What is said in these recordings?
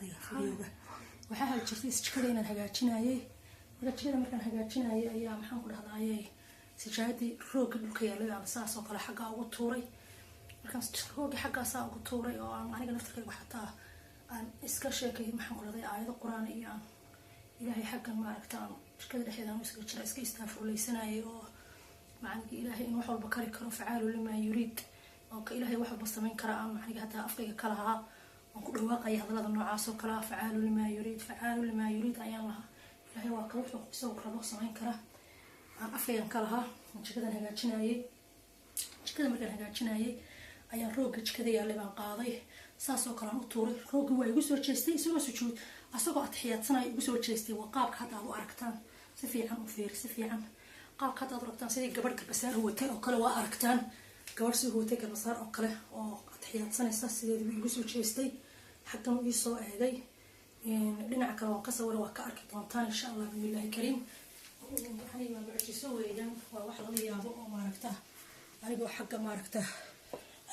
adiga fiidiyowga waxaa jirtay jikada inaan hagaajinayay jikada markaan hagaajinayay ayaa maxaan ku dhahdaayay sijaadii roogga dhulka yaalay aan saas oo kale xagga ugu tuuray markaan roogga xagga saa ugu tuuray oo aan aniga naftarkayga xataa aan iska sheekay maxaan ku dhahday aayado quraan iyo aan ilaahay xaggan maaragtaan jikada dhexdeeda aan iska jira iska istaafurlaysanayay oo macnaheedu ilaahay in wax walba kari karo facaalu limaa yuriid oo ka ilaahay wax walba samayn kara aan macnaheedu hataa afkayga kala ahaa aan ku dhawaaqay hadalada noocaas oo kala facaalu limaa yuriid ayaan lahaa ilaahay waa ka wuxuu isoo rabo samayn kara aan afkayga kala ahaa jikadan hagaajinayay jikada markaan hagaajinayay ayaan roogga jikada yaalay baan qaaday saas oo kale aan u tuuray roogga waa igu soo jeestay isagoo sujuud asagoo atixiyaadsanaya igu soo jeestay waa qaabka hadda aad u aragtaan si fiican u fiir si fiican qaabka hadda aad aragtaan sidii gabadh garbasaar huwatay oo kale waa aragtaan gabadh soo huwatay garbasaar oo kale oo atixiyaadsanaysa sideedu igu soo jeestay xaggan ii soo eegay dhinaca kale waan ka sawira waa ka arki doontaan insha allah bismillaahi kariim waxay waa mucjiso weeyaan waa wax laga yaabo oo maaragta anigoo xagga maaragta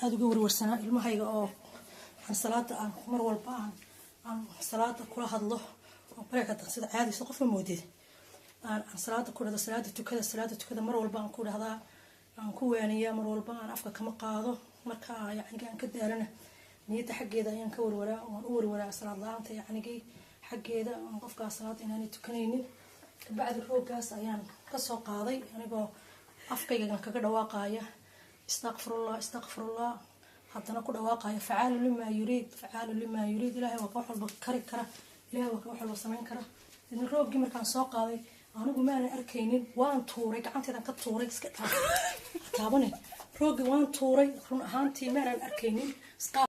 aad uga warwarsanaa ilmahayga oo aan salaada aan mar walba aan salaada kula hadlo oo bareekada sida caadi soo qof moodid aan salaada ku dhado salaada tukada mar walba aan ku dhahdaa aan ku waaniyaa mar walba aan afka kama qaado marka yacni aan ka daalana niyada xaggeeda ayaan ka warwaraa oo aan u warwaraa salaad la'aanta yacni xaggeeda aan qofkaas salaad inaan tukanaynin bacdi rooggaas ayaan ka soo qaaday anigoo afkayga kaga dhawaaqaya istaqfirullah haddana ku dhawaaqaya facaalu limaa yuriid ilaahay waa ka wax walba kari kara ilaahay waa ka wax walba samayn kara idin rooggii markaan soo qaaday anigu maanan arkaynin waan tuuray gacanteedan ka tuuray iska taabane rooggi waan tuuray run ahaantii maanan arkaynin